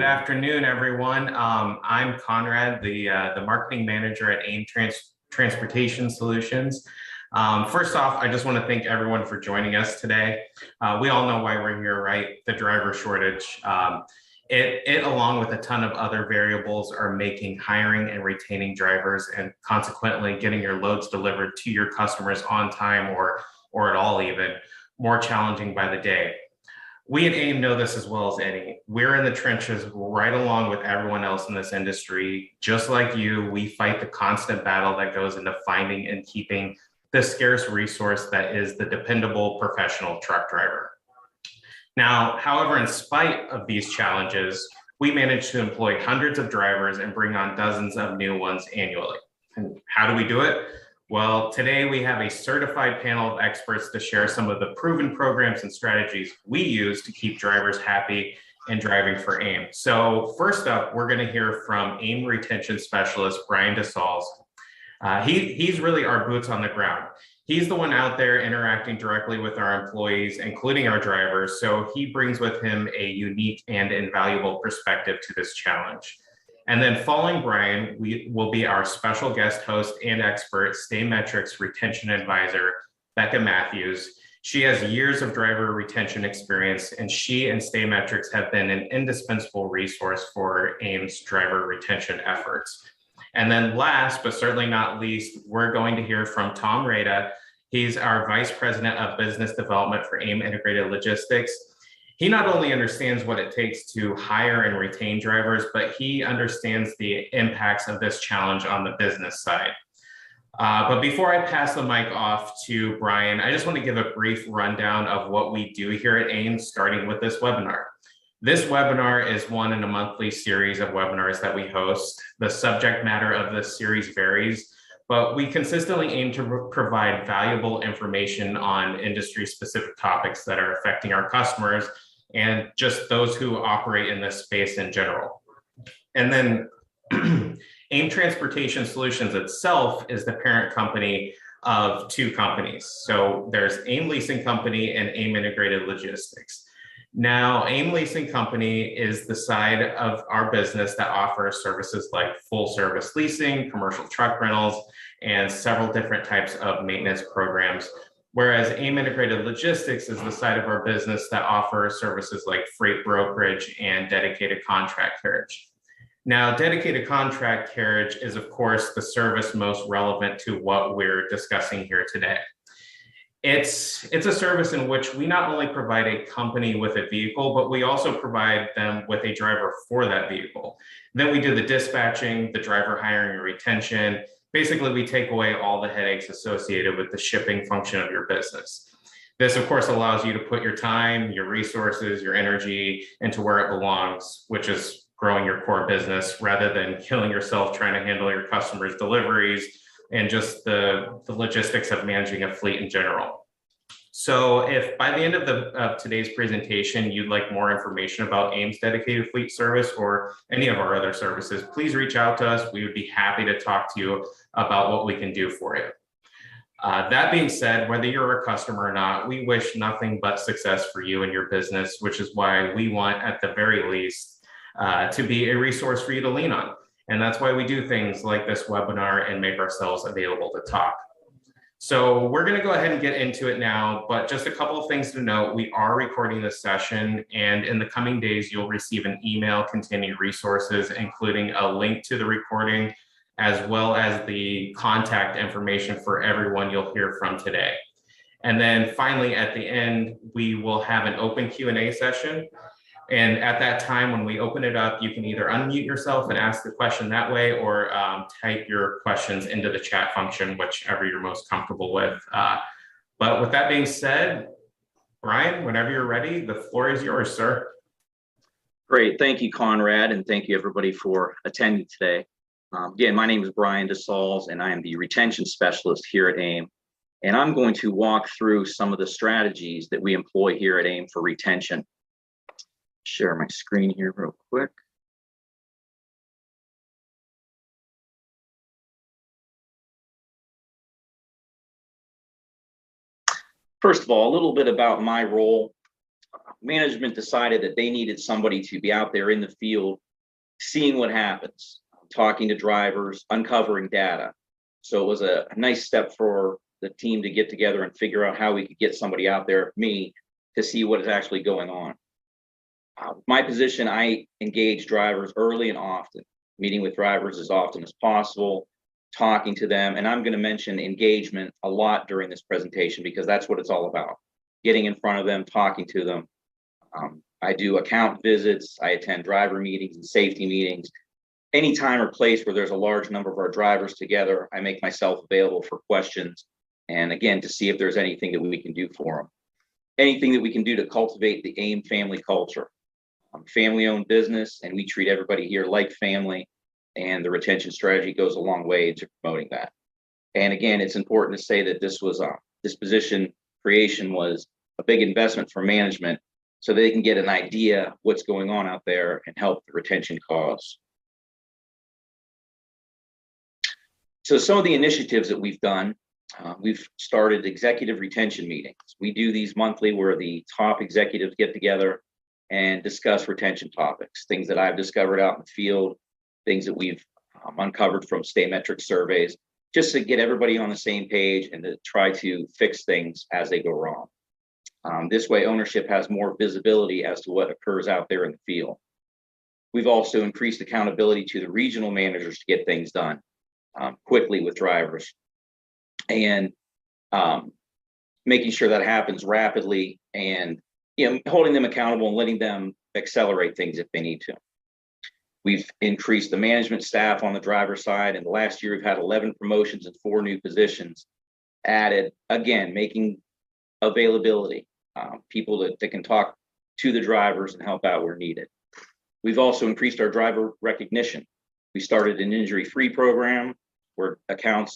afternoon, everyone. I'm Conrad, the marketing manager at AIM Transportation Solutions. First off, I just want to thank everyone for joining us today. We all know why we're here, right? The driver shortage. It, along with a ton of other variables, are making hiring and retaining drivers and consequently getting your loads delivered to your customers on time or at all even more challenging by the day. We at AIM know this as well as any. We're in the trenches right along with everyone else in this industry. Just like you, we fight the constant battle that goes into finding and keeping the scarce resource that is the dependable professional truck driver. Now, however, in spite of these challenges, we manage to employ hundreds of drivers and bring on dozens of new ones annually. And how do we do it? Well, today we have a certified panel of experts to share some of the proven programs and strategies we use to keep drivers happy and driving for AIM. So first up, we're going to hear from AIM retention specialist, Brian Desaulles. He's really our boots on the ground. He's the one out there interacting directly with our employees, including our drivers. So he brings with him a unique and invaluable perspective to this challenge. And then following Brian, we will be our special guest host and expert, Staymetrics retention advisor, Becca Mathews. She has years of driver retention experience, and she and Staymetrics have been an indispensable resource for AIM's driver retention efforts. And then last, but certainly not least, we're going to hear from Tom Reda. He's our Vice President of Business Development for AIM Integrated Logistics. He not only understands what it takes to hire and retain drivers, but he understands the impacts of this challenge on the business side. But before I pass the mic off to Brian, I just want to give a brief rundown of what we do here at AIM, starting with this webinar. This webinar is one in a monthly series of webinars that we host. The subject matter of this series varies, but we consistently aim to provide valuable information on industry-specific topics that are affecting our customers and just those who operate in this space in general. And then AIM Transportation Solutions itself is the parent company of two companies. So there's AIM Leasing Company and AIM Integrated Logistics. Now, AIM Leasing Company is the side of our business that offers services like full service leasing, commercial truck rentals, and several different types of maintenance programs. Whereas AIM Integrated Logistics is the side of our business that offers services like freight brokerage and dedicated contract carriage. Now, dedicated contract carriage is, of course, the service most relevant to what we're discussing here today. It's a service in which we not only provide a company with a vehicle, but we also provide them with a driver for that vehicle. Then we do the dispatching, the driver hiring and retention. Basically, we take away all the headaches associated with the shipping function of your business. This, of course, allows you to put your time, your resources, your energy into where it belongs, which is growing your core business rather than killing yourself trying to handle your customers' deliveries and just the logistics of managing a fleet in general. So if by the end of today's presentation, you'd like more information about AIM's dedicated fleet service or any of our other services, please reach out to us. We would be happy to talk to you about what we can do for you. That being said, whether you're a customer or not, we wish nothing but success for you and your business, which is why we want, at the very least, to be a resource for you to lean on. And that's why we do things like this webinar and make ourselves available to talk. So we're going to go ahead and get into it now, but just a couple of things to note. We are recording this session, and in the coming days, you'll receive an email containing resources, including a link to the recording, as well as the contact information for everyone you'll hear from today. And then finally, at the end, we will have an open Q&A session. And at that time, when we open it up, you can either unmute yourself and ask the question that way, or type your questions into the chat function, whichever you're most comfortable with. But with that being said, Brian, whenever you're ready, the floor is yours, sir. Great. Thank you, Conrad, and thank you, everybody, for attending today. Again, my name is Brian Desaulles, and I am the retention specialist here at AIM. And I'm going to walk through some of the strategies that we employ here at AIM for retention. Share my screen here real quick. First of all, a little bit about my role. management decided that they needed somebody to be out there in the field, seeing what happens, talking to drivers, uncovering data. So it was a nice step for the team to get together and figure out how we could get somebody out there, me, to see what is actually going on. My position, I engage drivers early and often, meeting with drivers as often as possible, talking to them. And I'm going to mention engagement a lot during this presentation because that's what it's all about. Getting in front of them, talking to them. I do account visits. I attend driver meetings and safety meetings. Any time or place where there's a large number of our drivers together, I make myself available for questions. And again, to see if there's anything that we can do for them. Anything that we can do to cultivate the AIM family culture. Family-owned business, and we treat everybody here like family, and the retention strategy goes a long way to promoting that. And again, it's important to say that this position creation was a big investment for management so they can get an idea what's going on out there and help the retention cause. So some of the initiatives that we've done, we've started executive retention meetings. We do these monthly where the top executives get together and discuss retention topics, things that I've discovered out in the field, things that we've uncovered from Staymetrics surveys, just to get everybody on the same page and to try to fix things as they go wrong. This way, ownership has more visibility as to what occurs out there in the field. We've also increased accountability to the regional managers to get things done quickly with drivers, and making sure that happens rapidly, and holding them accountable and letting them accelerate things if they need to. We've increased the management staff on the driver side. And the last year, we've had 11 promotions and 4 new positions added, again, making availability, people that can talk to the drivers and help out where needed. We've also increased our driver recognition. We started an injury-free program where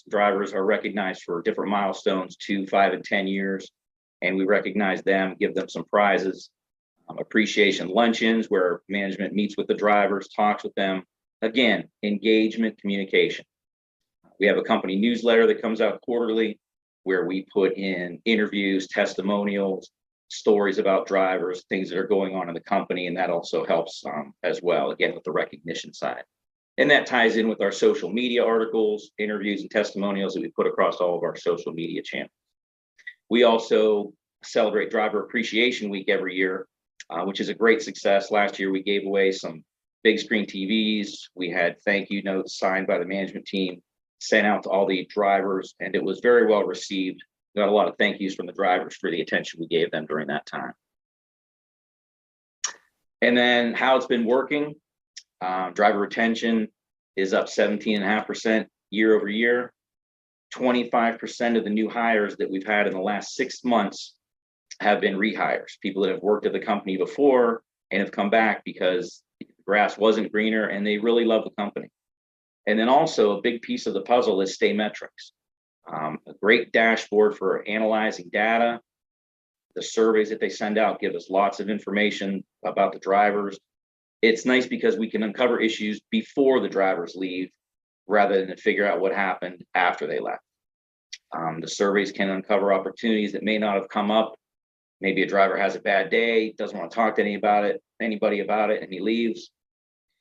drivers are recognized for different milestones, 2, 5, and 10 years. And we recognize them, give them some prizes, appreciation luncheons where management meets with the drivers, talks with them. Again, engagement, communication. We have a company newsletter that comes out quarterly where we put in interviews, testimonials, stories about drivers, things that are going on in the company. And that also helps as well, again, with the recognition side. And that ties in with our social media articles, interviews, and testimonials that we put across all of our social media channels. We also celebrate Driver Appreciation Week every year, which is a great success. Last year, we gave away some big screen TVs. We had thank you notes signed by the management team, sent out to all the drivers, and it was very well received. We got a lot of thank yous from the drivers for the attention we gave them during that time. And then how it's been working, driver retention is up 17.5% year over year. 25% of the new hires that we've had in the last 6 months have been rehires, people that have worked at the company before and have come back because the grass wasn't greener and they really love the company. And then also a big piece of the puzzle is Staymetrics, a great dashboard for analyzing data. The surveys that they send out give us lots of information about the drivers. It's nice because we can uncover issues before the drivers leave rather than to figure out what happened after they left. The surveys can uncover opportunities that may not have come up. Maybe a driver has a bad day, doesn't want to talk to anybody about it, and he leaves,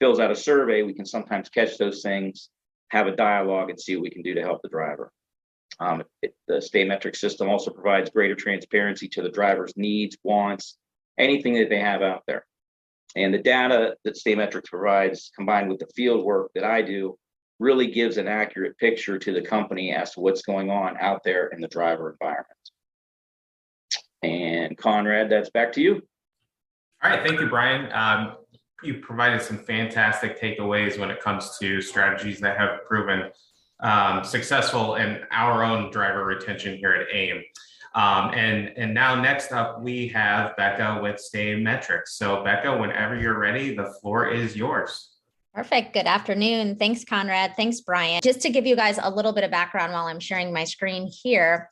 fills out a survey. We can sometimes catch those things, have a dialogue, and see what we can do to help the driver. The Staymetrics system also provides greater transparency to the driver's needs, wants, anything that they have out there. And the data that Staymetrics provides, combined with the field work that I do, really gives an accurate picture to the company as to what's going on out there in the driver environment. And Conrad, that's back to you. All right, thank you, Brian. You provided some fantastic takeaways when it comes to strategies that have proven successful in our own driver retention here at AIM. And now next up, we have Becca with Staymetrics. So Becca, whenever you're ready, the floor is yours. Perfect. Good afternoon. Thanks, Conrad. Thanks, Brian. Just to give you guys a little bit of background while I'm sharing my screen here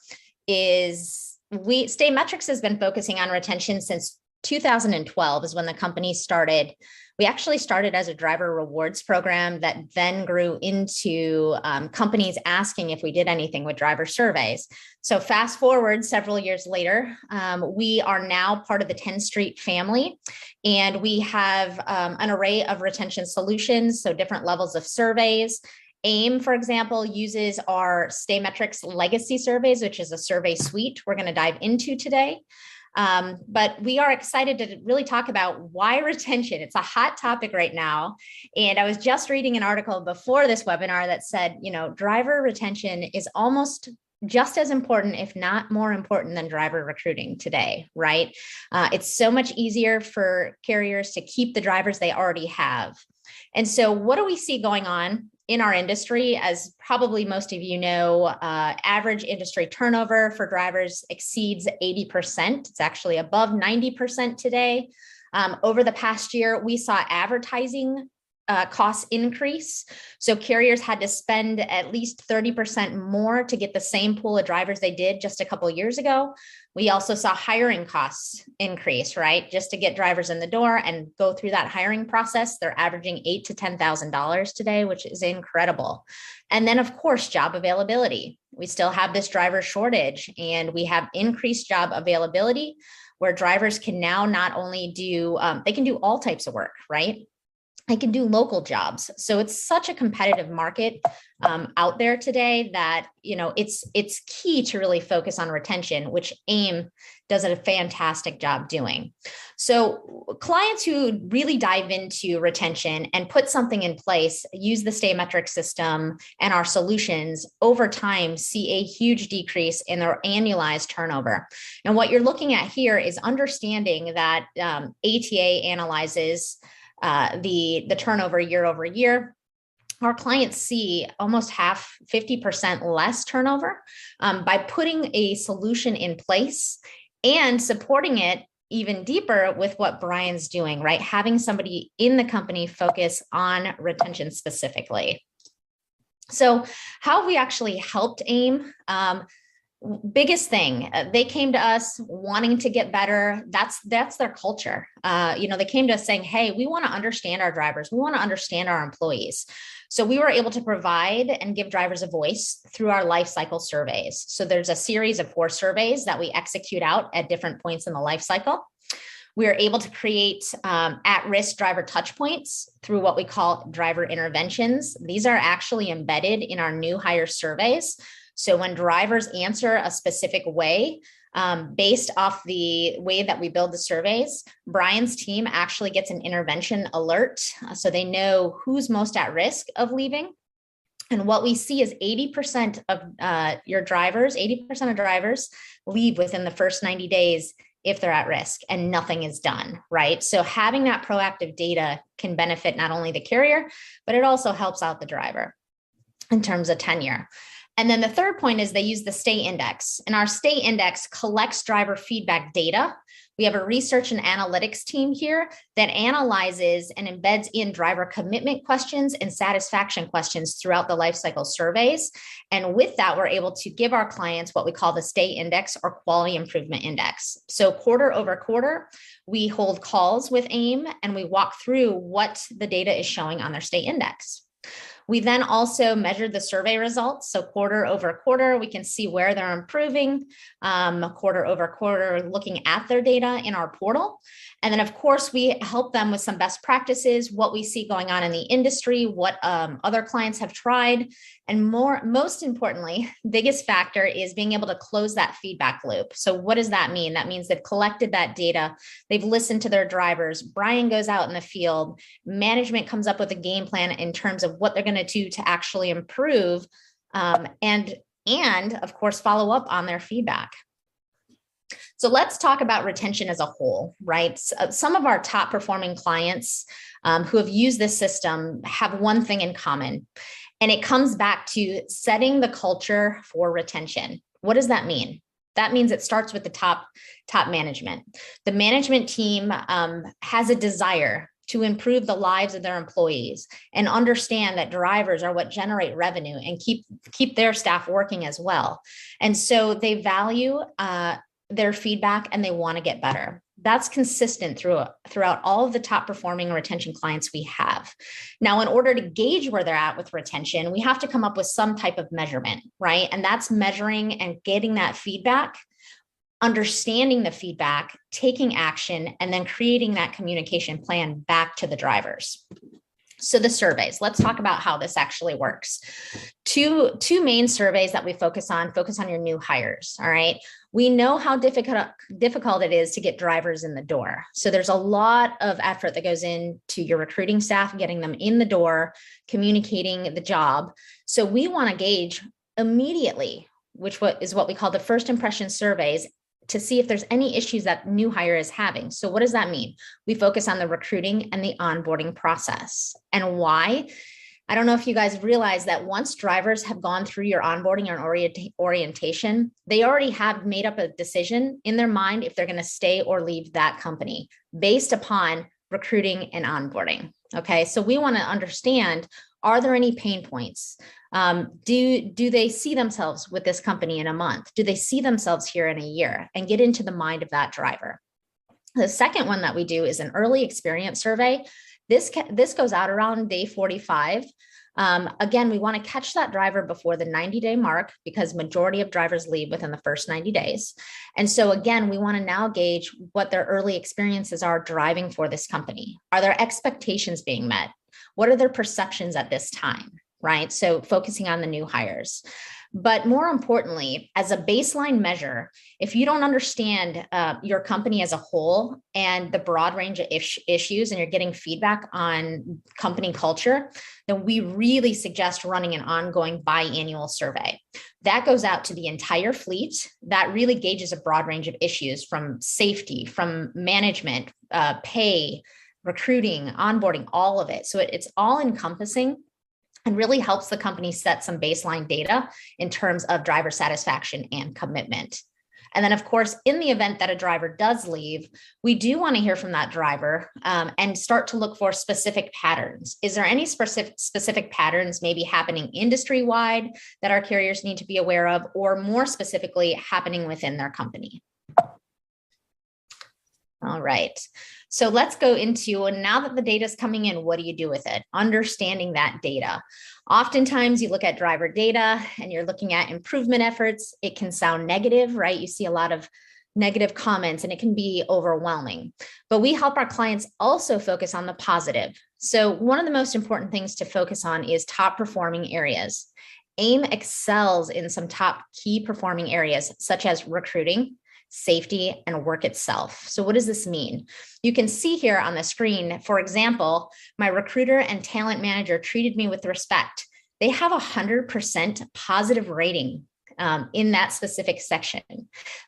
is Staymetrics has been focusing on retention since 2012 is when the company started. We actually started as a driver rewards program that then grew into companies asking if we did anything with driver surveys. So fast forward several years later, we are now part of the 10th Street family, and we have an array of retention solutions, so different levels of surveys. AIM, for example, uses our Staymetrics legacy surveys, which is a survey suite we're going to dive into today. But we are excited to really talk about why retention. It's a hot topic right now. And I was just reading an article before this webinar that said, driver retention is almost just as important, if not more important than driver recruiting today, right? It's so much easier for carriers to keep the drivers they already have. And so what do we see going on in our industry? As probably most of you know, average industry turnover for drivers exceeds 80%. It's actually above 90% today. Over the past year, we saw advertising costs increase. So carriers had to spend at least 30% more to get the same pool of drivers they did just a couple of years ago. We also saw hiring costs increase, right? Just to get drivers in the door and go through that hiring process, they're averaging $8,000 to $10,000 today, which is incredible. And then, of course, job availability. We still have this driver shortage, and we have increased job availability where drivers can now not only do, they can do all types of work, right? They can do local jobs. So it's such a competitive market out there today that, it's key to really focus on retention, which AIM does a fantastic job doing. So clients who really dive into retention and put something in place, use the Staymetrics system and our solutions, over time see a huge decrease in their annualized turnover. And what you're looking at here is understanding that ATA analyzes the turnover year over year. Our clients see almost 50% less turnover by putting a solution in place and supporting it even deeper with what Brian's doing, right? Having somebody in the company focus on retention specifically. So how have we actually helped AIM? Biggest thing, they came to us wanting to get better. That's their culture. They came to us saying, hey, we want to understand our drivers. We want to understand our employees. So we were able to provide and give drivers a voice through our life cycle surveys. So there's a series of 4 surveys that we execute out at different points in the life cycle. We are able to create at-risk driver touch points through what we call driver interventions. These are actually embedded in our new hire surveys. So when drivers answer a specific way, based off the way that we build the surveys, Brian's team actually gets an intervention alert. So they know who's most at risk of leaving. And what we see is 80% of your drivers, 80% of drivers leave within the first 90 days if they're at risk and nothing is done, right? So having that proactive data can benefit not only the carrier, but it also helps out the driver in terms of tenure. And then the third point is they use the Stay Index, and our Stay Index collects driver feedback data. We have a research and analytics team here that analyzes and embeds in driver commitment questions and satisfaction questions throughout the lifecycle surveys. And with that, we're able to give our clients what we call the Stay Index or Quality Improvement Index. So quarter over quarter, we hold calls with AIM and we walk through what the data is showing on their Stay Index. We then also measured the survey results. So quarter over quarter, we can see where they're improving, quarter over quarter, looking at their data in our portal. And then, of course, we help them with some best practices, what we see going on in the industry, what other clients have tried. And most importantly, biggest factor is being able to close that feedback loop. So what does that mean? That means they've collected that data. They've listened to their drivers. Brian goes out in the field. Management comes up with a game plan in terms of what they're going to do to actually improve and of course, follow up on their feedback. So let's talk about retention as a whole, right? Some of our top performing clients who have used this system have one thing in common, and it comes back to setting the culture for retention. What does that mean? That means it starts with the top management. The management team has a desire to improve the lives of their employees and understand that drivers are what generate revenue and keep their staff working as well. And so they value their feedback and they want to get better. That's consistent throughout all of the top performing retention clients we have. Now, in order to gauge where they're at with retention, we have to come up with some type of measurement, right? And that's measuring and getting that feedback, understanding the feedback, taking action, and then creating that communication plan back to the drivers. So the surveys, let's talk about how this actually works. Two main surveys that we focus on your new hires, all right? We know how difficult it is to get drivers in the door. So there's a lot of effort that goes into your recruiting staff, getting them in the door, communicating the job. So we want to gauge immediately, which is what we call the first impression surveys, to see if there's any issues that new hire is having. So what does that mean? We focus on the recruiting and the onboarding process. And why? I don't know if you guys realize that once drivers have gone through your onboarding and orientation, they already have made up a decision in their mind if they're going to stay or leave that company based upon recruiting and onboarding. Okay, so we want to understand, are there any pain points? Do they see themselves with this company in a month? Do they see themselves here in a year? And get into the mind of that driver. The second one that we do is an early experience survey. This goes out around day 45. Again, we want to catch that driver before the 90-day mark because majority of drivers leave within the first 90 days. And so again, we want to now gauge what their early experiences are driving for this company. Are their expectations being met? What are their perceptions at this time, right? So focusing on the new hires. But more importantly, as a baseline measure, if you don't understand your company as a whole and the broad range of issues and you're getting feedback on company culture, then we really suggest running an ongoing biannual survey. That goes out to the entire fleet. That really gauges a broad range of issues from safety, from management, pay, recruiting, onboarding, all of it. So it's all encompassing and really helps the company set some baseline data in terms of driver satisfaction and commitment. And then, of course, in the event that a driver does leave, we do want to hear from that driver and start to look for specific patterns. Is there any specific patterns maybe happening industry-wide that our carriers need to be aware of, or more specifically happening within their company? All right. So let's go into, and now that the data is coming in, what do you do with it? Understanding that data. Oftentimes you look at driver data and you're looking at improvement efforts. It can sound negative, right? You see a lot of negative comments and it can be overwhelming, but we help our clients also focus on the positive. So one of the most important things to focus on is top performing areas. AIM excels in some top key performing areas, such as recruiting, safety, and work itself. So what does this mean? You can see here on the screen, for example, my recruiter and talent manager treated me with respect. They have 100% positive rating in that specific section.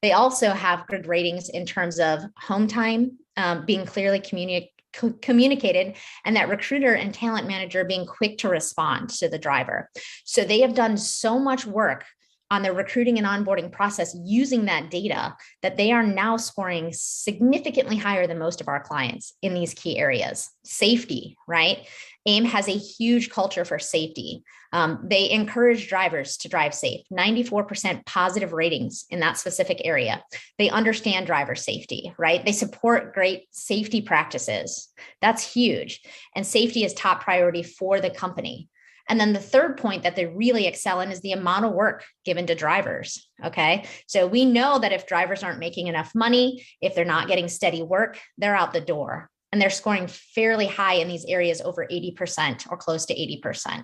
They also have good ratings in terms of home time being clearly communicated, and that recruiter and talent manager being quick to respond to the driver. So they have done so much work on their recruiting and onboarding process using that data that they are now scoring significantly higher than most of our clients in these key areas. Safety, right? AIM has a huge culture for safety. They encourage drivers to drive safe, 94% positive ratings in that specific area. They understand driver safety, right? They support great safety practices. That's huge. And safety is top priority for the company. And then the third point that they really excel in is the amount of work given to drivers. Okay. So we know that if drivers aren't making enough money, if they're not getting steady work, they're out the door. And they're scoring fairly high in these areas, over 80% or close to 80%.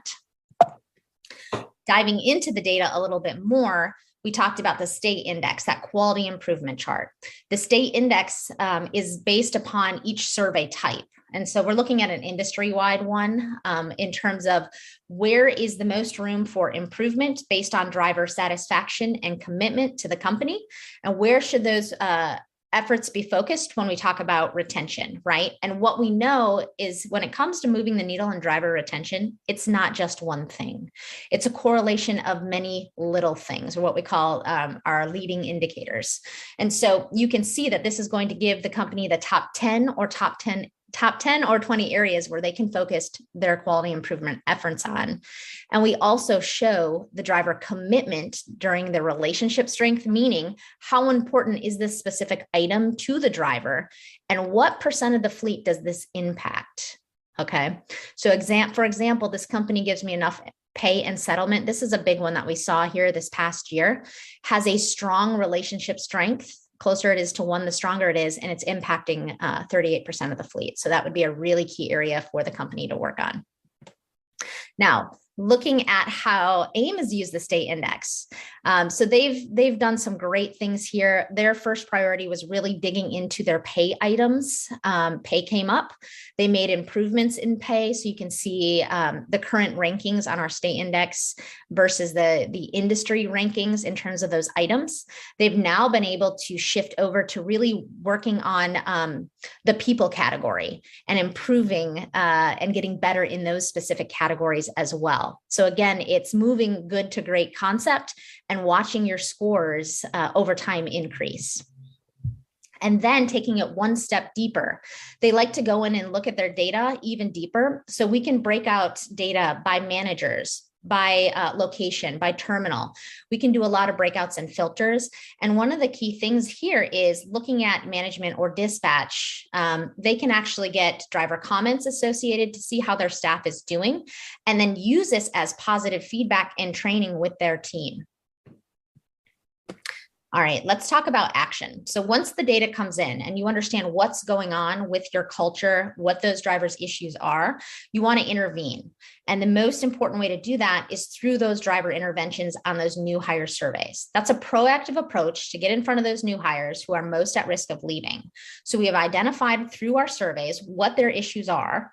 Diving into the data a little bit more, we talked about the state index, that quality improvement chart. The state index is based upon each survey type. And so we're looking at an industry-wide one in terms of where is the most room for improvement based on driver satisfaction and commitment to the company, and where should those efforts be focused when we talk about retention, right? And what we know is when it comes to moving the needle in driver retention, it's not just one thing. It's a correlation of many little things, or what we call our leading indicators. And so you can see that this is going to give the company the top 10 or top 10 top 10 or 20 areas where they can focus their quality improvement efforts on. And we also show the driver commitment during the relationship strength, meaning how important is this specific item to the driver and what percent of the fleet does this impact? Okay. So for example, this company gives me enough pay and settlement. This is a big one that we saw here this past year, has a strong relationship strength. Closer it is to 1, the stronger it is, and it's impacting 38% of the fleet. So that would be a really key area for the company to work on. Now, looking at how AIM has used the state index. So they've done some great things here. Their first priority was really digging into their pay items. Pay came up. They made improvements in pay. So you can see the current rankings on our state index versus the industry rankings in terms of those items. They've now been able to shift over to really working on the people category and improving and getting better in those specific categories as well. So again, it's moving good to great concept and watching your scores over time increase. And then taking it one step deeper, they like to go in and look at their data even deeper. So we can break out data by managers, by location, by terminal. We can do a lot of breakouts and filters. And one of the key things here is looking at management or dispatch. They can actually get driver comments associated to see how their staff is doing, and then use this as positive feedback and training with their team. All right, let's talk about action. So once the data comes in and you understand what's going on with your culture, what those drivers' issues are, you want to intervene. And the most important way to do that is through those driver interventions on those new hire surveys. That's a proactive approach to get in front of those new hires who are most at risk of leaving. So we have identified through our surveys what their issues are.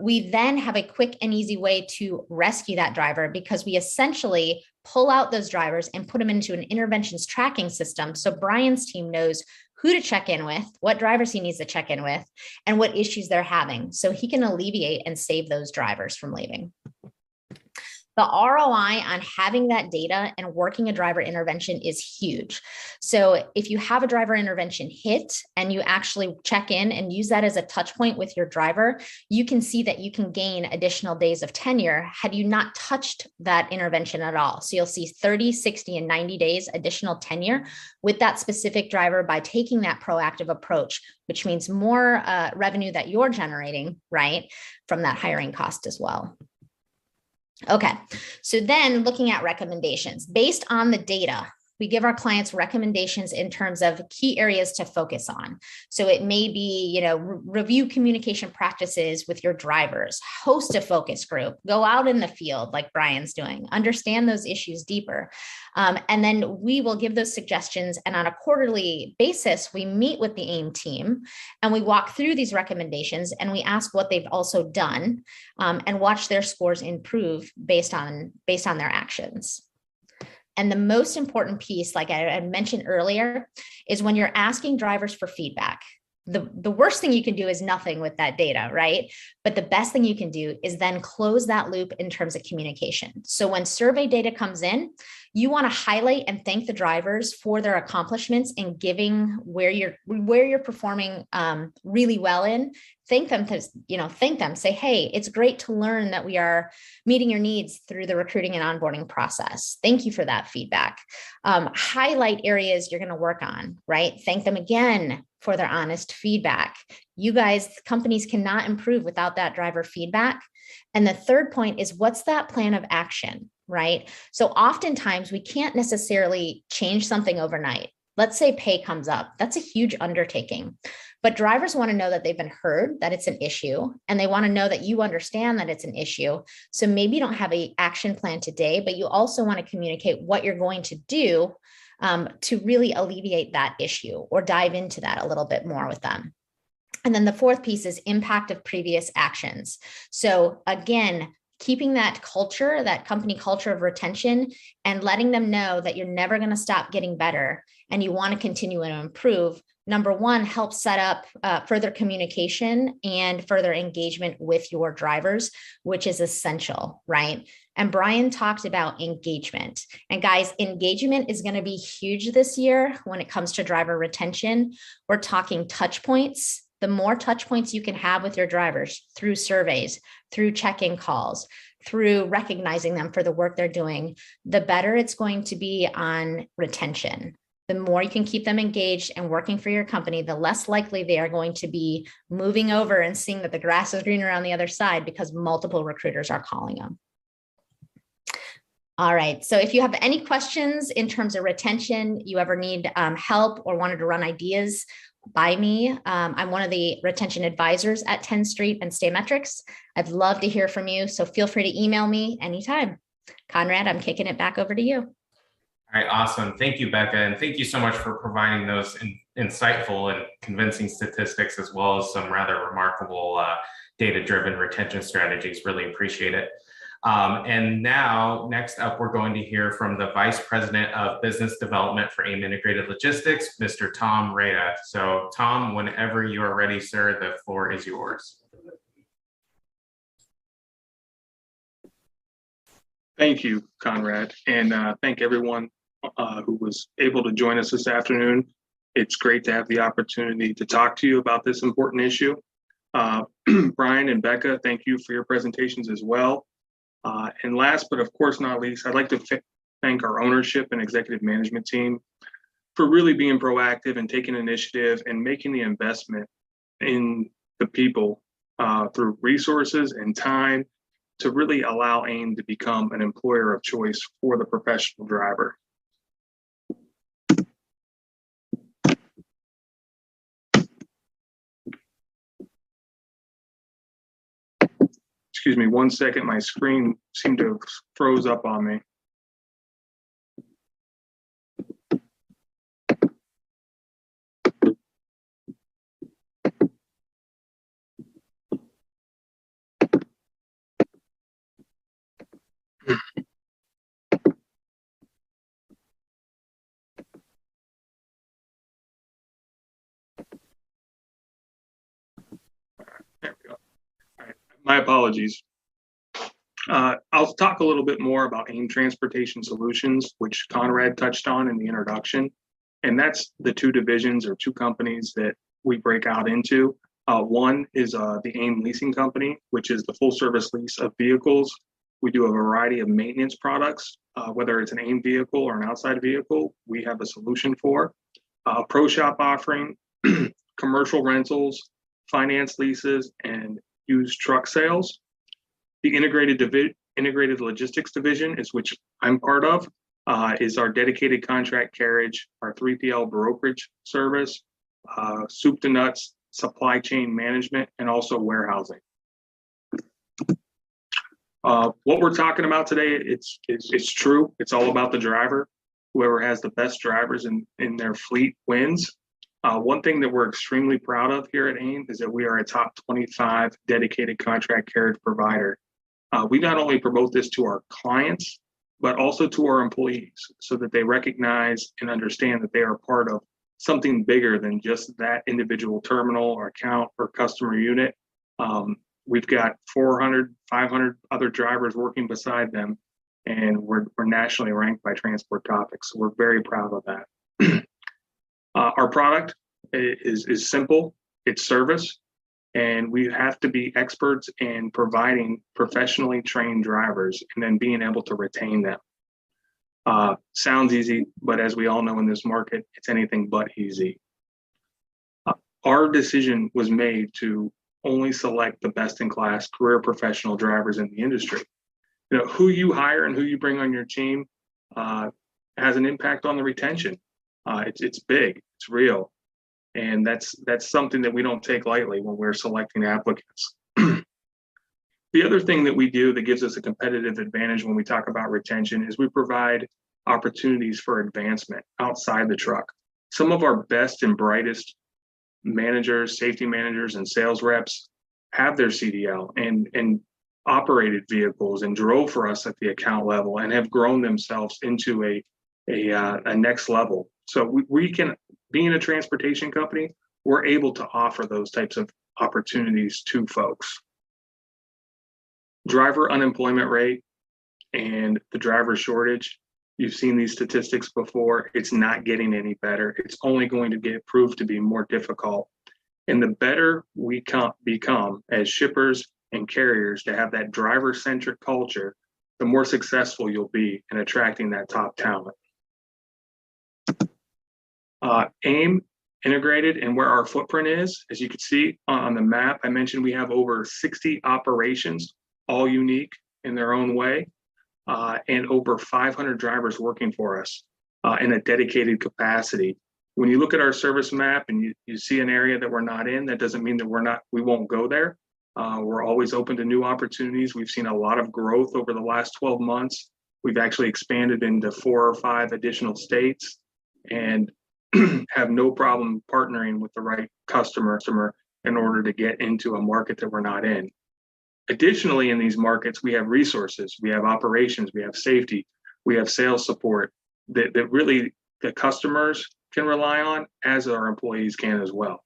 We then have a quick and easy way to rescue that driver, because we essentially pull out those drivers and put them into an interventions tracking system. So Brian's team knows who to check in with, what drivers he needs to check in with, and what issues they're having, so he can alleviate and save those drivers from leaving. The ROI on having that data and working a driver intervention is huge. So if you have a driver intervention hit and you actually check in and use that as a touch point with your driver, you can see that you can gain additional days of tenure had you not touched that intervention at all. So you'll see 30, 60, and 90 days additional tenure with that specific driver by taking that proactive approach, which means more revenue that you're generating, right, from that hiring cost as well. Okay, so then looking at recommendations based on the data, we give our clients recommendations in terms of key areas to focus on. So it may be, review communication practices with your drivers, host a focus group, go out in the field like Brian's doing, understand those issues deeper. And then we will give those suggestions. And on a quarterly basis, we meet with the AIM team and we walk through these recommendations and we ask what they've also done and watch their scores improve based on their actions. And the most important piece, like I mentioned earlier, is when you're asking drivers for feedback. The worst thing you can do is nothing with that data, right? But the best thing you can do is then close that loop in terms of communication. So when survey data comes in, you want to highlight and thank the drivers for their accomplishments and giving where you're performing really well in. Thank them, say, hey, it's great to learn that we are meeting your needs through the recruiting and onboarding process. Thank you for that feedback. Highlight areas you're going to work on, right? Thank them again for their honest feedback. You guys, companies cannot improve without that driver feedback. And the third point is, what's that plan of action, right? So oftentimes we can't necessarily change something overnight. Let's say pay comes up. That's a huge undertaking. But drivers want to know that they've been heard, that it's an issue, and they want to know that you understand that it's an issue. So maybe you don't have an action plan today, but you also want to communicate what you're going to do to really alleviate that issue or dive into that a little bit more with them. And then the fourth piece is impact of previous actions. So again, keeping that culture, that company culture of retention, and letting them know that you're never going to stop getting better and you want to continue to improve. Number one, help set up further communication and further engagement with your drivers, which is essential, right? And Brian talked about engagement. And guys, engagement is going to be huge this year when it comes to driver retention. We're talking touch points, The more touch points you can have with your drivers through surveys, through check-in calls, through recognizing them for the work they're doing, the better it's going to be on retention. The more you can keep them engaged and working for your company, the less likely they are going to be moving over and seeing that the grass is greener on the other side because multiple recruiters are calling them. All right. So if you have any questions in terms of retention, you ever need help or wanted to run ideas by me, I'm one of the retention advisors at 10th Street and Staymetrics. I'd love to hear from you. So feel free to email me anytime. Conrad, I'm kicking it back over to you. All right, awesome. Thank you, Becca. And thank you so much for providing those insightful and convincing statistics, as well as some rather remarkable data-driven retention strategies. Really appreciate it. And now, next up, we're going to hear from the Vice President of Business Development for AIM Integrated Logistics, Mr. Tom Reda. So Tom, whenever you are ready, sir, the floor is yours. Thank you, Conrad, and thank everyone who was able to join us this afternoon. It's great to have the opportunity to talk to you about this important issue. Brian and Becca, thank you for your presentations as well. And last, but of course not least, I'd like to thank our ownership and executive management team for really being proactive and taking initiative and making the investment in the people through resources and time to really allow AIM to become an employer of choice for the professional driver. Excuse me, 1 second, my screen seemed to have froze up on me. There we go. All right. My apologies. I'll talk a little bit more about AIM Transportation Solutions, which Conrad touched on in the introduction. And that's the two divisions or two companies that we break out into. One is the AIM Leasing Company, which is the full service lease of vehicles. We do a variety of maintenance products, whether it's an AIM vehicle or an outside vehicle, we have a solution for. Pro shop offering, commercial rentals, finance leases, and used truck sales. The integrated logistics division, is which I'm part of, is our dedicated contract carriage, our 3PL brokerage service, soup to nuts, supply chain management, and also warehousing. What we're talking about today, it's true. It's all about the driver. Whoever has the best drivers in their fleet wins. One thing that we're extremely proud of here at AIM is that we are a top 25 dedicated contract carriage provider. We not only promote this to our clients, but also to our employees so that they recognize and understand that they are part of something bigger than just that individual terminal or account or customer unit. We've got 400, 500 other drivers working beside them, and we're nationally ranked by Transport Topics. So we're very proud of that. Our product is simple, it's service, and we have to be experts in providing professionally trained drivers and then being able to retain them. Sounds easy, but as we all know in this market, it's anything but easy. Our decision was made to only select the best-in-class career professional drivers in the industry. You know, who you hire and who you bring on your team has an impact on the retention. It's big, it's real. And that's something that we don't take lightly when we're selecting applicants. The other thing that we do that gives us a competitive advantage when we talk about retention is we provide opportunities for advancement outside the truck. Some of our best and brightest managers, safety managers, and sales reps have their CDL and operated vehicles and drove for us at the account level and have grown themselves into a next level. So we can, being a transportation company, we're able to offer those types of opportunities to folks. Driver unemployment rate and the driver shortage, you've seen these statistics before. It's not getting any better. It's only going to get proved to be more difficult. And the better we become as shippers and carriers to have that driver-centric culture, the more successful you'll be in attracting that top talent. AIM integrated and where our footprint is, as you can see on the map, I mentioned we have over 60 operations, all unique in their own way, and over 500 drivers working for us in a dedicated capacity. When you look at our service map and you see an area that we're not in, that doesn't mean that we won't go there. We're always open to new opportunities. We've seen a lot of growth over the last 12 months. We've actually expanded into 4 or 5 additional states and have no problem partnering with the right customer in order to get into a market that we're not in. Additionally, in these markets, we have resources, we have operations, we have safety, we have sales support that really the customers can rely on, as our employees can as well.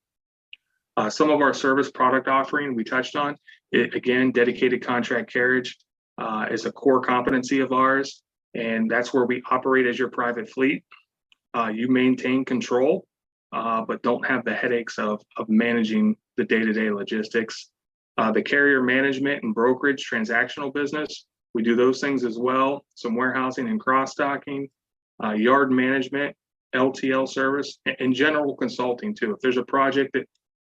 Some of our service product offering we touched on, again, dedicated contract carriage is a core competency of ours, and that's where we operate as your private fleet. You maintain control, but don't have the headaches of managing the day-to-day logistics. The carrier management and brokerage transactional business, we do those things as well. Some warehousing and cross-docking, yard management, LTL service, and general consulting too. If there's a project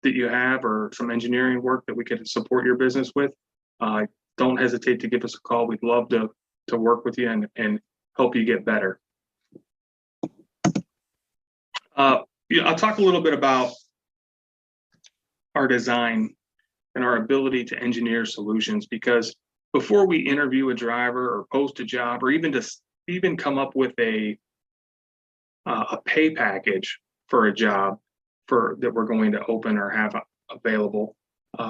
that you have or some engineering work that we could support your business with, don't hesitate to give us a call. We'd love to work with you and help you get better. I'll talk a little bit about our design and our ability to engineer solutions, because before we interview a driver or post a job or even come up with a pay package for a job that we're going to open or have available,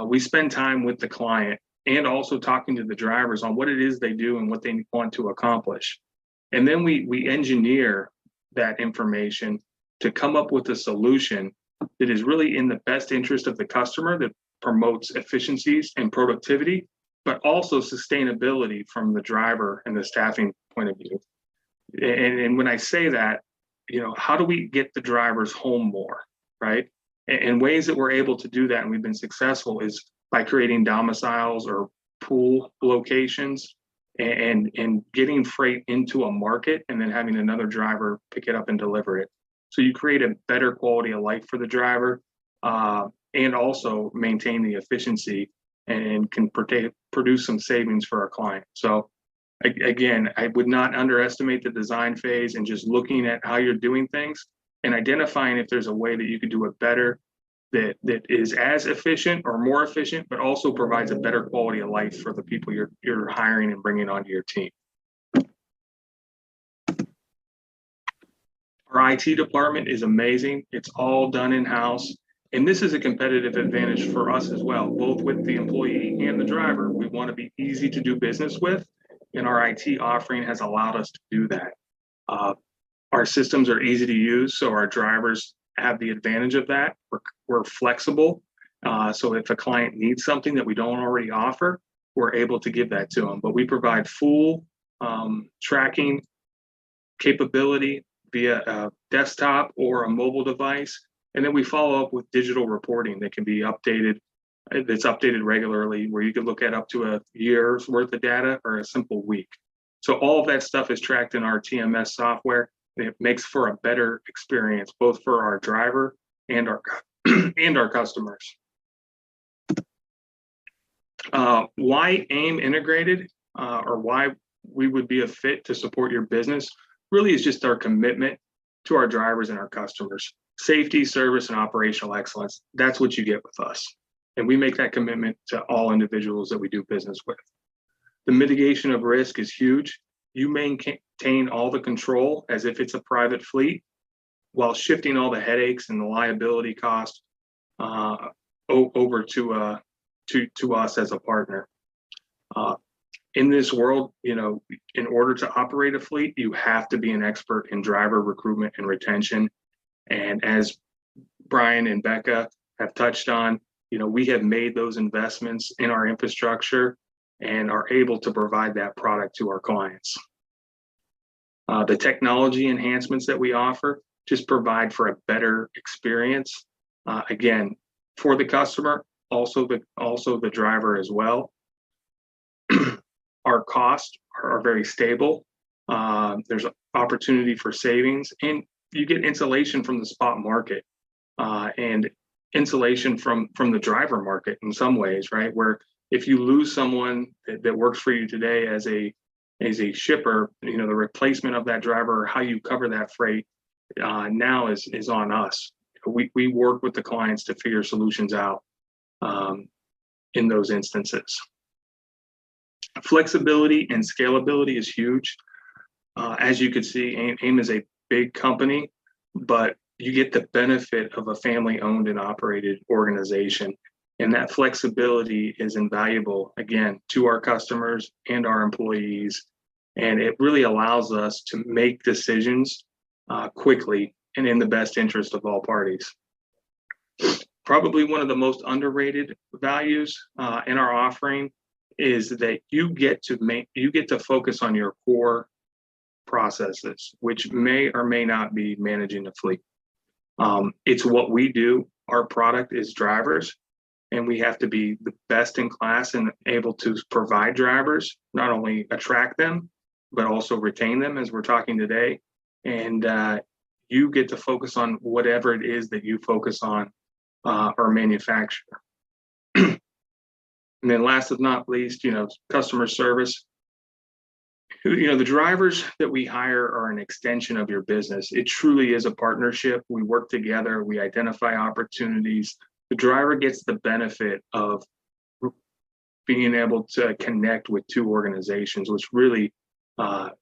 we spend time with the client and also talking to the drivers on what it is they do and what they want to accomplish. And then we engineer that information to come up with a solution that is really in the best interest of the customer, that promotes efficiencies and productivity, but also sustainability from the driver and the staffing point of view. And when I say that, how do we get the drivers home more, right? And ways that we're able to do that, and we've been successful, is by creating domiciles or pool locations and getting freight into a market and then having another driver pick it up and deliver it. So you create a better quality of life for the driver, and also maintain the efficiency and can produce some savings for our client. So again, I would not underestimate the design phase and just looking at how you're doing things and identifying if there's a way that you could do it better, that is as efficient or more efficient, but also provides a better quality of life for the people you're hiring and bringing onto your team. Our IT department is amazing. It's all done in-house. And this is a competitive advantage for us as well, both with the employee and the driver. We want to be easy to do business with, and our IT offering has allowed us to do that. Our systems are easy to use, so our drivers have the advantage of that. We're flexible. So if a client needs something that we don't already offer, we're able to give that to them. But we provide full tracking capability via a desktop or a mobile device. And then we follow up with digital reporting that can be updated, that's updated regularly, where you can look at up to a year's worth of data or a simple week. So all of that stuff is tracked in our TMS software, and it makes for a better experience, both for our driver and our customers. Why AIM integrated, or why we would be a fit to support your business, really is just our commitment to our drivers and our customers. Safety, service, and operational excellence. That's what you get with us. And we make that commitment to all individuals that we do business with. The mitigation of risk is huge. You maintain all the control as if it's a private fleet, while shifting all the headaches and the liability cost over to us as a partner. In this world, in order to operate a fleet, you have to be an expert in driver recruitment and retention. And as Brian and Becca have touched on, we have made those investments in our infrastructure and are able to provide that product to our clients. The technology enhancements that we offer just provide for a better experience. Again, for the customer, also the driver as well. Our costs are very stable. There's opportunity for savings, and you get insulation from the spot market, and insulation from the driver market in some ways, right? Where if you lose someone that works for you today as a shipper, the replacement of that driver or how you cover that freight now is on us. We work with the clients to figure solutions out in those instances. Flexibility and scalability is huge. As you can see, AIM is a big company, but you get the benefit of a family-owned and operated organization. And that flexibility is invaluable, again, to our customers and our employees. And it really allows us to make decisions quickly and in the best interest of all parties. Probably one of the most underrated values in our offering is that you get to focus on your core processes, which may or may not be managing a fleet. It's what we do. Our product is drivers, and we have to be the best in class and able to provide drivers, not only attract them, but also retain them, as we're talking today. And you get to focus on whatever it is that you focus on or manufacture. And then last but not least, customer service. The drivers that we hire are an extension of your business. It truly is a partnership. We work together. We identify opportunities. The driver gets the benefit of being able to connect with two organizations, which really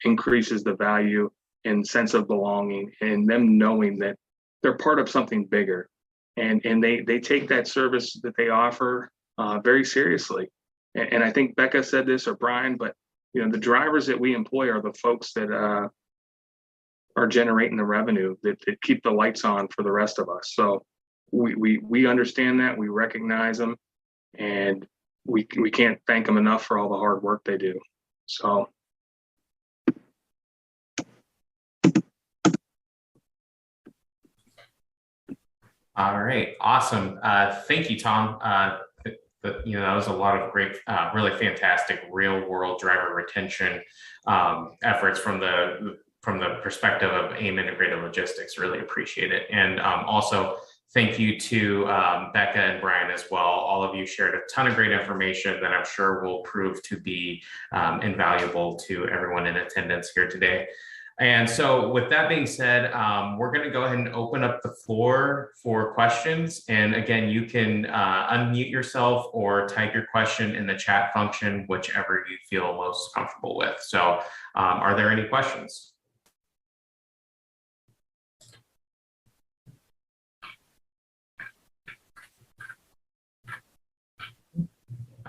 increases the value and sense of belonging, and them knowing that they're part of something bigger. And they take that service that they offer very seriously. And I think Becca said this, or Brian, but the drivers that we employ are the folks that are generating the revenue that keep the lights on for the rest of us. So we understand that, we recognize them, and we can't thank them enough for all the hard work they do. So. All right, awesome. Thank you, Tom. That was a lot of great, really fantastic real world driver retention efforts from the perspective of AIM Integrated Logistics. Really appreciate it. And also thank you to Becca and Brian as well. All of you shared a ton of great information that I'm sure will prove to be invaluable to everyone in attendance here today. And so with that being said, we're going to go ahead and open up the floor for questions. And again, you can unmute yourself or type your question in the chat function, whichever you feel most comfortable with. So are there any questions?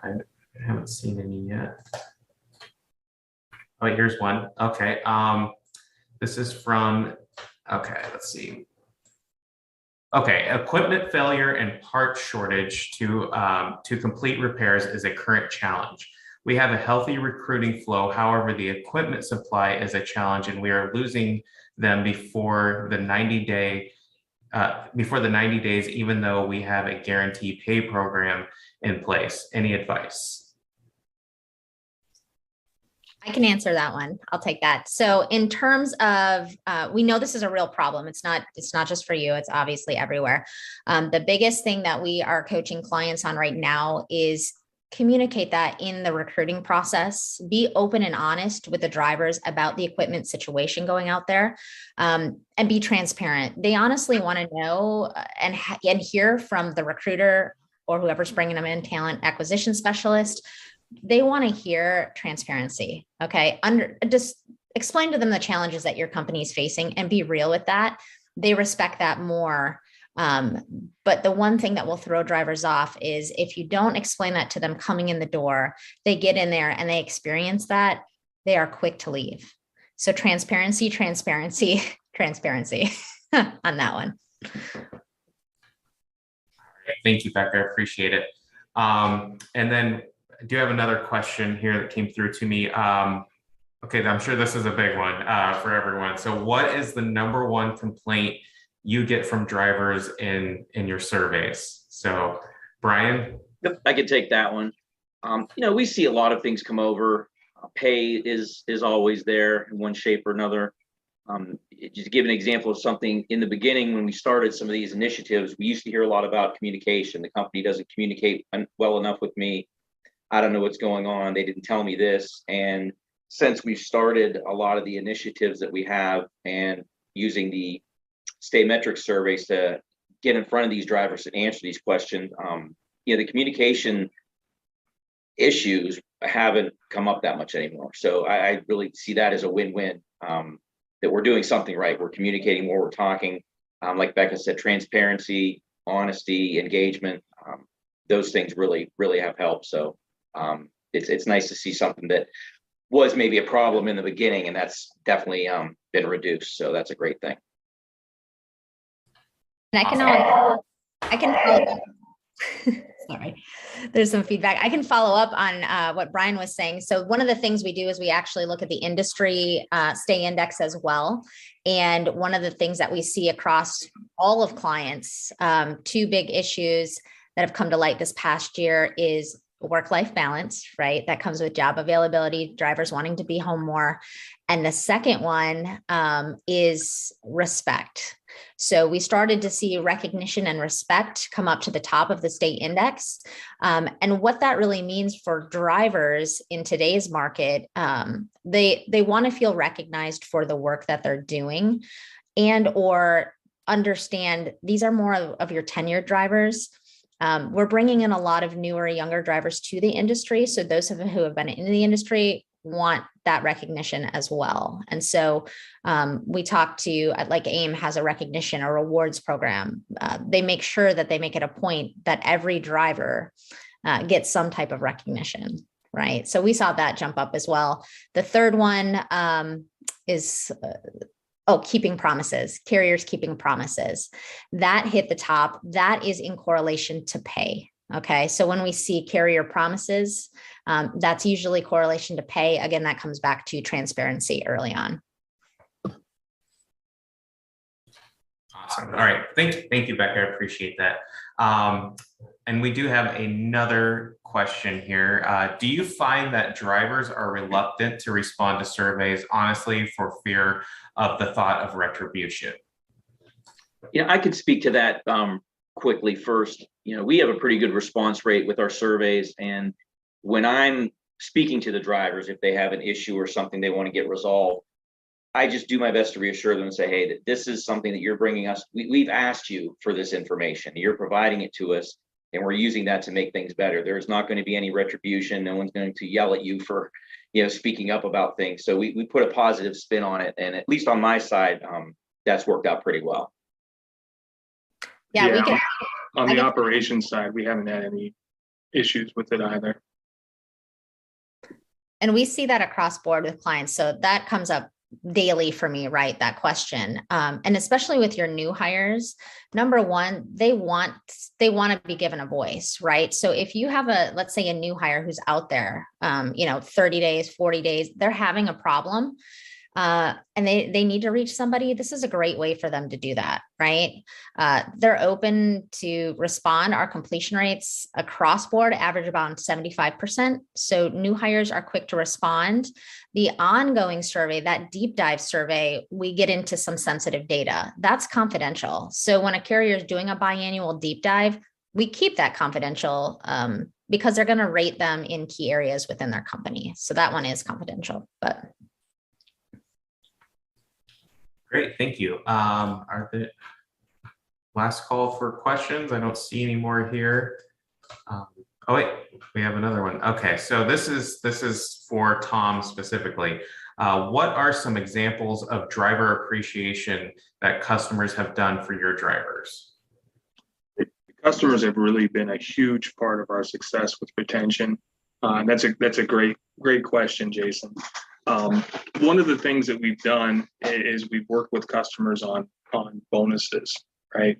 I haven't seen any yet. Oh, here's one. Okay. This is from, okay, let's see. Okay, equipment failure and part shortage to complete repairs is a current challenge. We have a healthy recruiting flow. However, the equipment supply is a challenge, and we are losing them before the 90 days, even though we have a guarantee pay program in place. Any advice? I can answer that one. I'll take that. So in terms of, we know this is a real problem. It's not just for you. It's obviously everywhere. The biggest thing that we are coaching clients on right now is communicate that in the recruiting process. Be open and honest with the drivers about the equipment situation going out there, and be transparent. They honestly want to know and hear from the recruiter or whoever's bringing them in, talent acquisition specialist. They want to hear transparency. Okay. Just explain to them the challenges that your company is facing and be real with that. They respect that more. But the one thing that will throw drivers off is if you don't explain that to them coming in the door, they get in there and they experience that, they are quick to leave. So transparency, transparency, transparency on that one. Thank you, Becca. I appreciate it. And then I do have another question here that came through to me. Okay, I'm sure this is a big one for everyone. So what is the #1 complaint you get from drivers in your surveys? So, Brian? Yep, I could take that one. We see a lot of things come over. Pay is always there in one shape or another. Just to give an example of something in the beginning, when we started some of these initiatives, we used to hear a lot about communication. The company doesn't communicate well enough with me. I don't know what's going on. They didn't tell me this. And since we've started a lot of the initiatives that we have and using the state metric surveys to get in front of these drivers and answer these questions, the communication issues haven't come up that much anymore. So I really see that as a win-win, that we're doing something right. We're communicating more, we're talking, like Becca said, transparency, honesty, engagement, those things really, really have helped. So it's nice to see something that was maybe a problem in the beginning, and that's definitely been reduced. So that's a great thing. And I can follow up. Sorry, there's some feedback. I can follow up on what Brian was saying. So one of the things we do is we actually look at the industry stay index as well. And one of the things that we see across all of clients, two big issues that have come to light this past year is work-life balance, right? That comes with job availability, drivers wanting to be home more. And the second one is respect. So we started to see recognition and respect come up to the top of the state index. And what that really means for drivers in today's market, they want to feel recognized for the work that they're doing and or understand these are more of your tenured drivers. We're bringing in a lot of newer, younger drivers to the industry. So those who have been in the industry want that recognition as well. And so we talk to, like AIM has a recognition, a rewards program. They make sure that they make it a point that every driver gets some type of recognition, right? So we saw that jump up as well. The third one is keeping promises, carriers keeping promises. That hit the top. That is in correlation to pay. Okay, so when we see carrier promises, that's usually correlation to pay. Again, that comes back to transparency early on. Awesome. All right. Thank you, Becca. I appreciate that. And we do have another question here. Do you find that drivers are reluctant to respond to surveys, honestly, for fear of the thought of retribution? I could speak to that quickly first. We have a pretty good response rate with our surveys. And when I'm speaking to the drivers, if they have an issue or something they want to get resolved, I just do my best to reassure them and say, hey, that this is something that you're bringing us. We've asked you for this information. You're providing it to us, and we're using that to make things better. There's not going to be any retribution. No one's going to yell at you for, speaking up about things. So we put a positive spin on it. And at least on my side, that's worked out pretty well. Yeah, we can. On the operations side, we haven't had any issues with it either. And we see that across board with clients. So that comes up daily for me, right? That question. And especially with your new hires, number one, they want to be given a voice, right? So if you have let's say a new hire who's out there, 30 days, 40 days, they're having a problem. And they need to reach somebody, this is a great way for them to do that, right? They're open to respond. Our completion rates across board average about 75%. So new hires are quick to respond. The ongoing survey, that deep dive survey, we get into some sensitive data. That's confidential. So when a carrier is doing a biannual deep dive, we keep that confidential because they're going to rate them in key areas within their company. So that one is confidential, but. Great, thank you. Are the last call for questions? I don't see any more here. Oh wait, we have another one. Okay, so this is for Tom specifically. What are some examples of driver appreciation that customers have done for your drivers? Customers have really been a huge part of our success with retention. And that's a great question, Jason. One of the things that we've done is we've worked with customers on bonuses, right?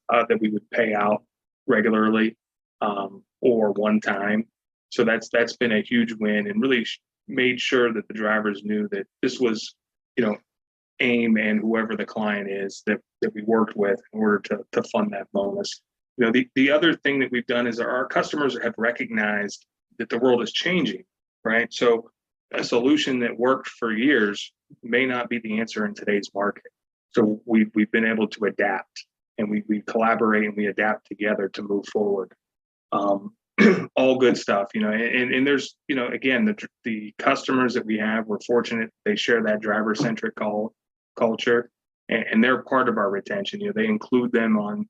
That we would pay out regularly or one time. So that's been a huge win and really made sure that the drivers knew that this was, AIM and whoever the client is that we worked with in order to fund that bonus. The other thing that we've done is our customers have recognized that the world is changing, right? So a solution that worked for years may not be the answer in today's market. So we've been able to adapt, and we collaborate and we adapt together to move forward. All good stuff, and there's, again, the customers that we have, we're fortunate they share that driver-centric culture, and they're part of our retention. They include them on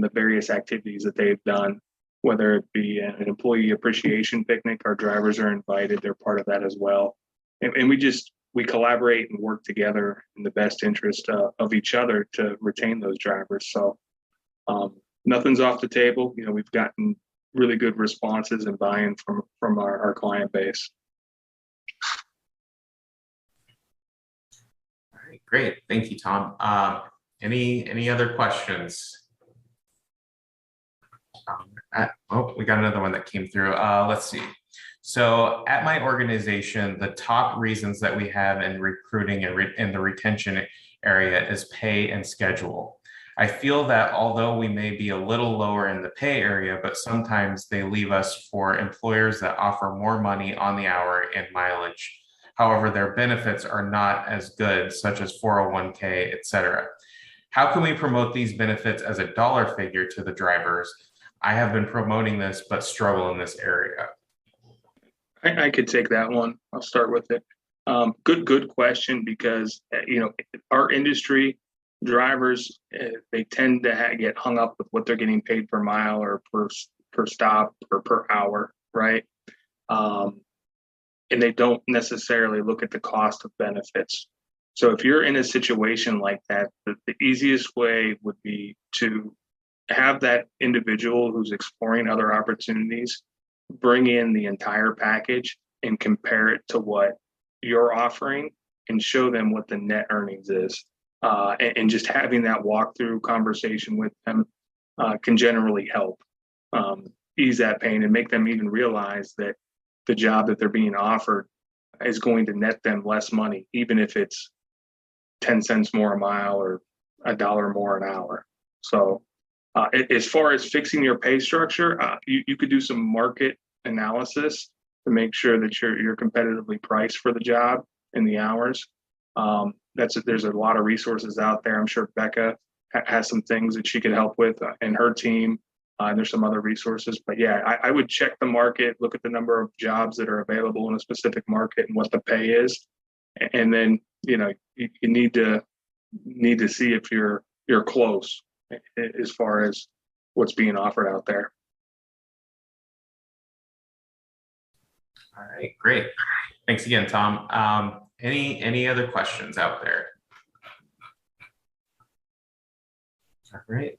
the various activities that they've done, whether it be an employee appreciation picnic. Our drivers are invited, they're part of that as well. And we collaborate and work together in the best interest of each other to retain those drivers. So nothing's off the table. We've gotten really good responses and buy-in from our client base. All right, great. Thank you, Tom. Any other questions? We got another one that came through. Let's see. So at my organization, the top reasons that we have in recruiting and in the retention area is pay and schedule. I feel that although we may be a little lower in the pay area, but sometimes they leave us for employers that offer more money on the hour and mileage. However, their benefits are not as good, such as 401k, etc. How can we promote these benefits as a dollar figure to the drivers? I have been promoting this, but struggle in this area. I could take that one. I'll start with it. Good question, because our industry, drivers, they tend to get hung up with what they're getting paid per mile or per stop or per hour, right? And they don't necessarily look at the cost of benefits. So if you're in a situation like that, the easiest way would be to have that individual who's exploring other opportunities bring in the entire package and compare it to what you're offering and show them what the net earnings is. And just having that walkthrough conversation with them can generally help ease that pain and make them even realize that the job that they're being offered is going to net them less money, even if it's 10 cents more a mile or $1 more an hour. So as far as fixing your pay structure, you could do some market analysis to make sure that you're competitively priced for the job and the hours. There's a lot of resources out there. I'm sure Becca has some things that she could help with and her team. And there's some other resources, but yeah, I would check the market, look at the number of jobs that are available in a specific market and what the pay is. And then, you need to see if you're close as far as what's being offered out there. All right, great. Thanks again, Tom. Any other questions out there? All right.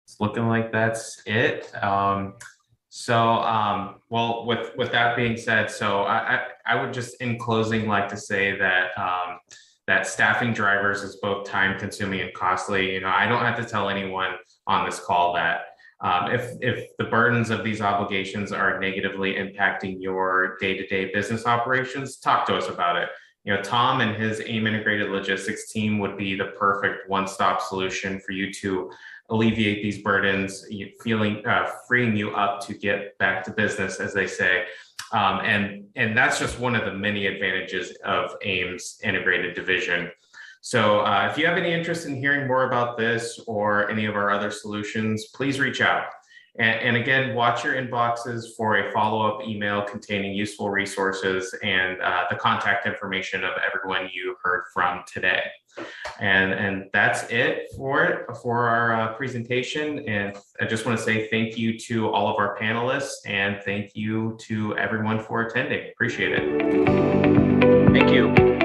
It's looking like that's it. Well, with that being said, so I would just in closing like to say that that staffing drivers is both time consuming and costly. I don't have to tell anyone on this call that if the burdens of these obligations are negatively impacting your day-to-day business operations, talk to us about it. Tom and his AIM Integrated Logistics team would be the perfect one-stop solution for you to alleviate these burdens, freeing you up to get back to business, as they say. And that's just one of the many advantages of AIM's integrated division. So if you have any interest in hearing more about this or any of our other solutions, please reach out. And again, watch your inboxes for a follow-up email containing useful resources and the contact information of everyone you heard from today. And that's it for our presentation. And I just want to say thank you to all of our panelists and thank you to everyone for attending. Appreciate it. Thank you.